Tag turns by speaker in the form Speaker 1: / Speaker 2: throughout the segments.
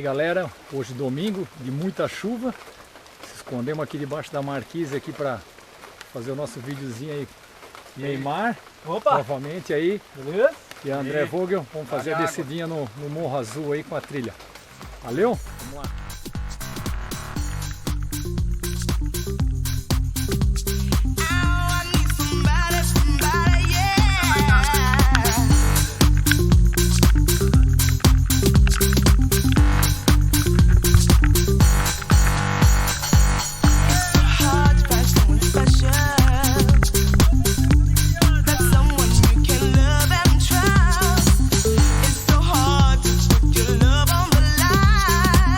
Speaker 1: galera, hoje domingo de muita chuva. Se escondemos aqui debaixo da marquise aqui para fazer o nosso videozinho aí. Neymar, novamente aí.
Speaker 2: Beleza?
Speaker 1: E a André Vogel, vamos fazer a descidinha no Morro Azul aí com a trilha. Valeu? Vamos lá.
Speaker 3: It's so hard to put your love on the line.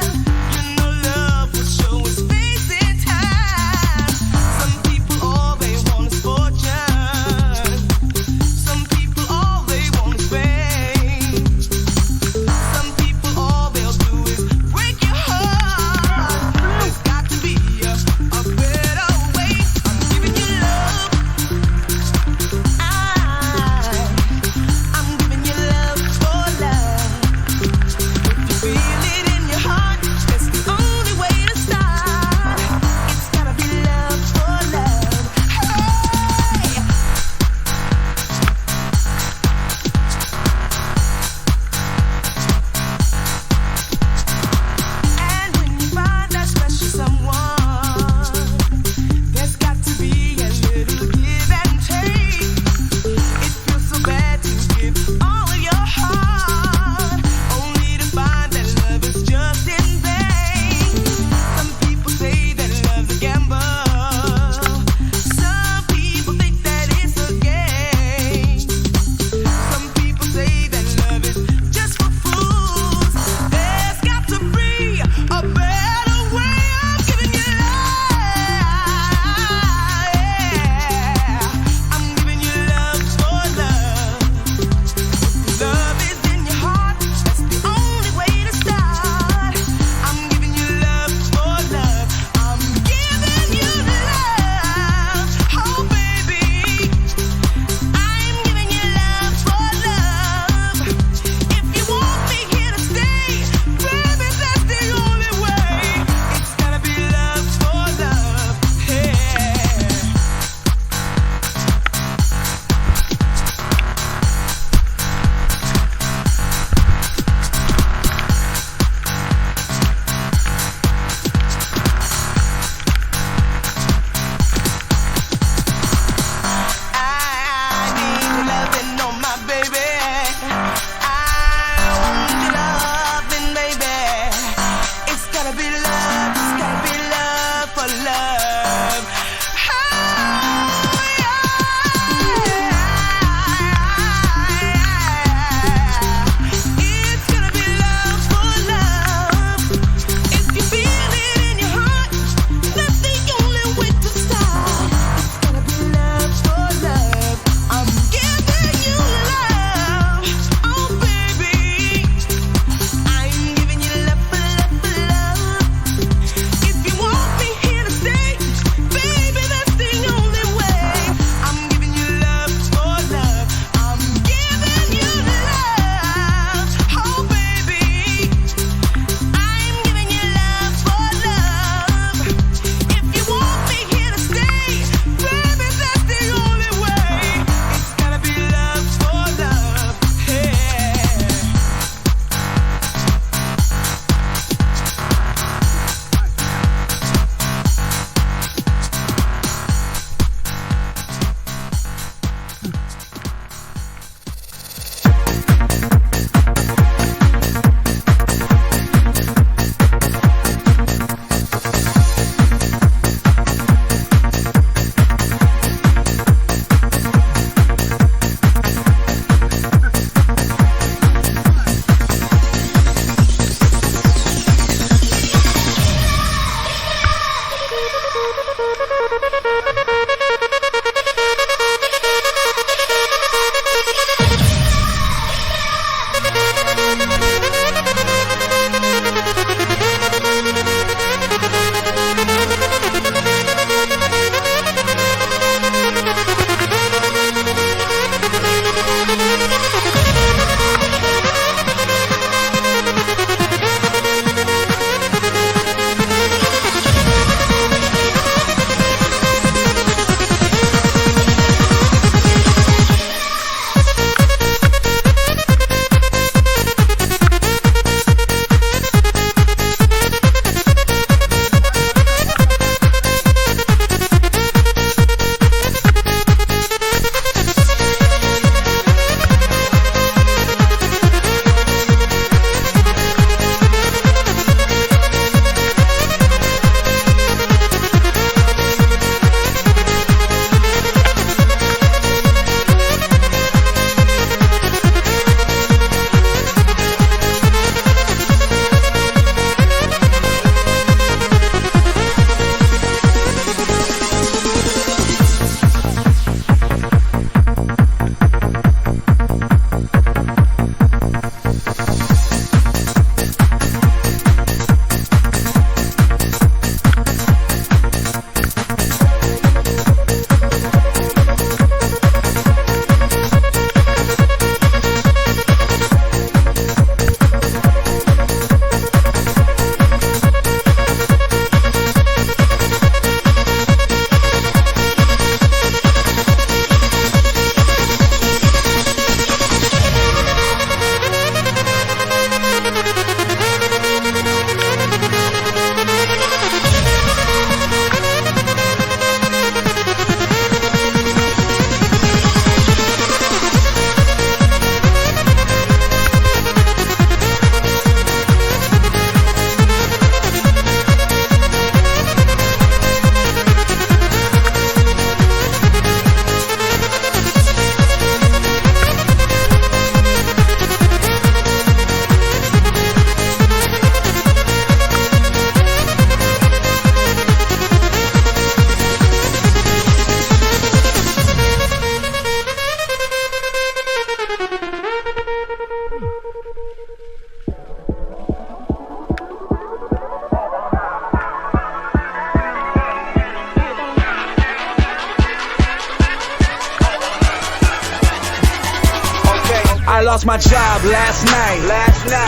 Speaker 2: lost my job last night.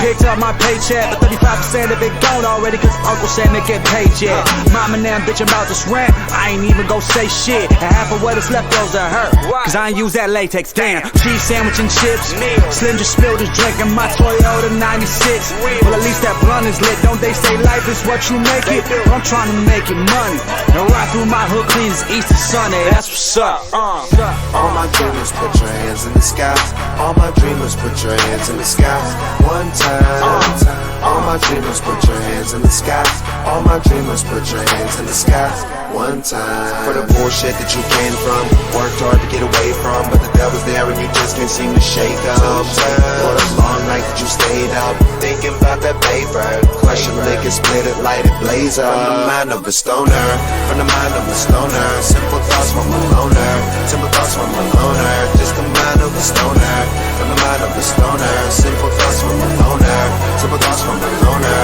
Speaker 2: Picked up my paycheck, but 35% of it gone already, cause Uncle said they get paid yet. Mom and them bitching about this rent, I ain't even go say shit. And half of what is left goes to her, cause I ain't use that latex. Damn, cheese sandwich and chips. Slim just spilled his drink in my Toyota 96. Well, at least that blunt is lit. Don't they say life is what you make it? Well, I'm trying to make it money and ride through my hood clean as Easter Sunday. That's what's up.
Speaker 3: All my dreamers, put your hands in the sky. All my dreamers, put your hands in the sky. One time. All my dreamers, put your hands in the sky. All my dreamers, put your hands in the sky. One time. For the bullshit that you came from, worked hard to get away from, but the devil's there and you just can't seem to shake up. For the long night that you stayed up, thinking about that paper. Crush your lick and split it, light it, blaze up. From the mind of a stoner, from the mind of a stoner. Simple thoughts from a loner, simple thoughts from a loner. Just the mind of a stoner, from the mind of a stoner. Simple thoughts from a loner, simple thoughts from a loner.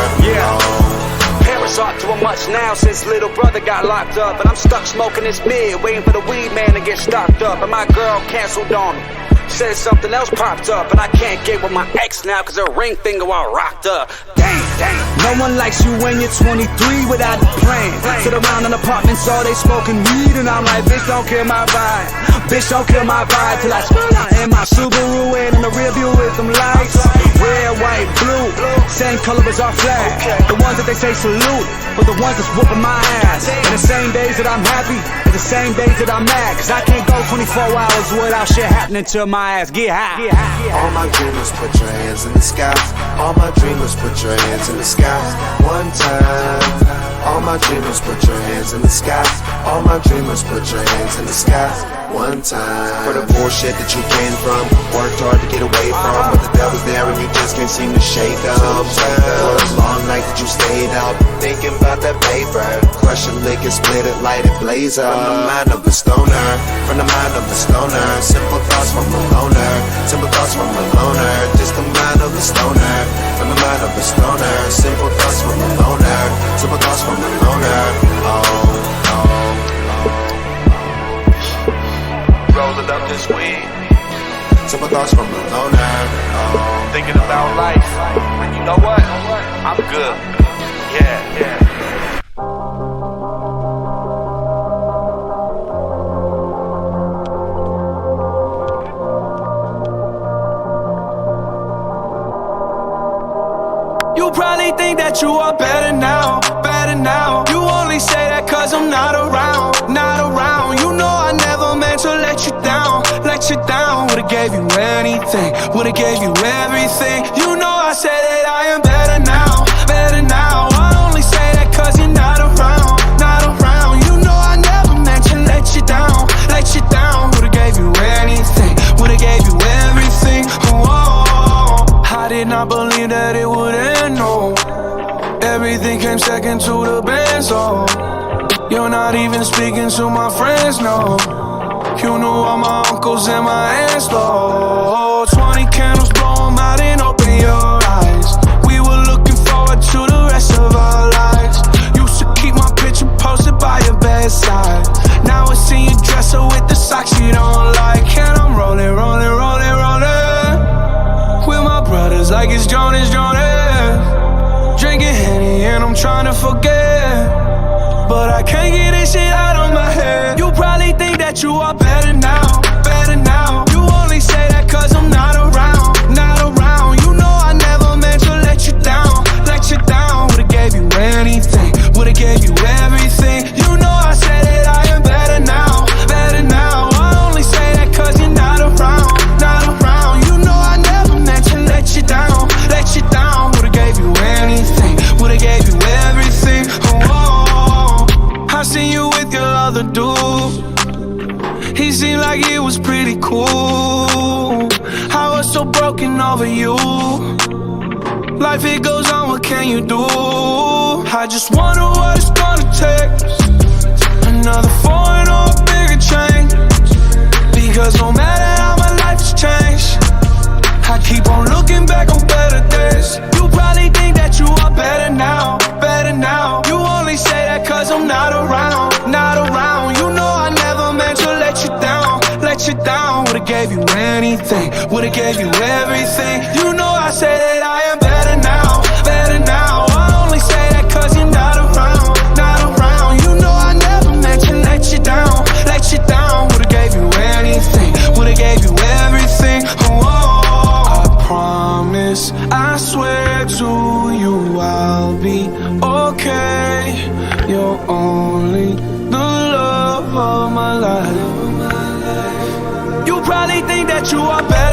Speaker 2: Parents aren't doing much now since little brother got locked up. And I'm stuck smoking this mid, waiting for the weed man to get stocked up. And my girl canceled on me, said something else popped up. And I can't get with my ex now cause her ring finger all rocked up. Damn. No one likes you when you're 23 without a plan. Sit around in apartments all day smoking weed, and I'm like, bitch, don't kill my vibe. Bitch, don't kill my vibe till I spill out in my Subaru and in the rear view with them lights. Red, white, blue, same color as our flag. The ones that they say salute, but the ones that's whooping my ass. And the same days that I'm happy, and the same days that I'm mad, cause I can't go 24 hours without shit happening to my ass. Get high.
Speaker 3: All my dreamers, put your hands in the sky. All my dreamers, put your hands in the sky. One time. All my dreamers, put your hands in the sky. All my dreamers, put your hands in the sky. One time. For the bullshit that you came from, worked hard to get away from, but the devil's there and you just can't seem to shake up. For the long night that you stayed up, thinking about that paper. Crush your lick and split it, light it, blaze up. From the mind of a stoner, from the mind of a stoner. Simple thoughts from a loner, simple thoughts from a loner. Just the mind of a stoner, from the mind of a stoner. Simple thoughts from a loner, simple thoughts from a loner.
Speaker 4: Rolling up this weed,
Speaker 3: Simple thoughts from a loner.
Speaker 4: thinking about life. And you know what? I'm good. Yeah.
Speaker 5: You probably think that you are better now, better now. You only say that cause I'm not around, not around. You know I never meant to let you down, let you down. Would've gave you anything, would've gave you everything. You know I said that I am better now, better now. I only say that cause you're not around, not around. You know I never meant to let you down, let you down. Would've gave you anything, would've gave you everything. Whoa. I did not believe that it would end, no. Everything came second to the band, so you're not even speaking to my friends, no. You knew all my uncles and my aunts, though. 20 candles, blow 'em out and open your eyes. We were looking forward to the rest of our lives. Used to keep my picture posted by your bedside. Now I see you dresser with the socks you don't like. And I'm rolling, rolling, rolling, rolling with my brothers like it's Jonas, Jonas. Drinking Henny and I'm trying to forget, but I can't get this shit out of my head. You probably think that you are better now, better now. You only say that cause I'm not around, not around. You know I never meant to let you down, let you down. Would've gave you anything, would've gave you everything. You know I said that I am better now, better now. I only say that cause you're not around, not around. You know I never meant to let you down, let you down. Would've gave you anything, would've gave you everything. Oh, I seen you with your other dude. He seemed like he was pretty cool. I was so broken over you. Life it goes on, what can you do? I just wonder what it's gonna take. Another foreign or a bigger change. Because no matter how my life has changed, I keep on looking back on better days. You probably think that you are better now, better now. You only say that cause I'm not around, not around. You know I never meant to let you down, let you down. Would've gave you anything, anything, would've gave you everything. You know I say that I am better now, better now. I only say that cause you're not around, not around. You know I never meant to let you down, let you down. Would've gave you anything, would've gave you everything. Oh, I promise, I swear to you I'll be okay. You're only the love of my life. You probably think that you are better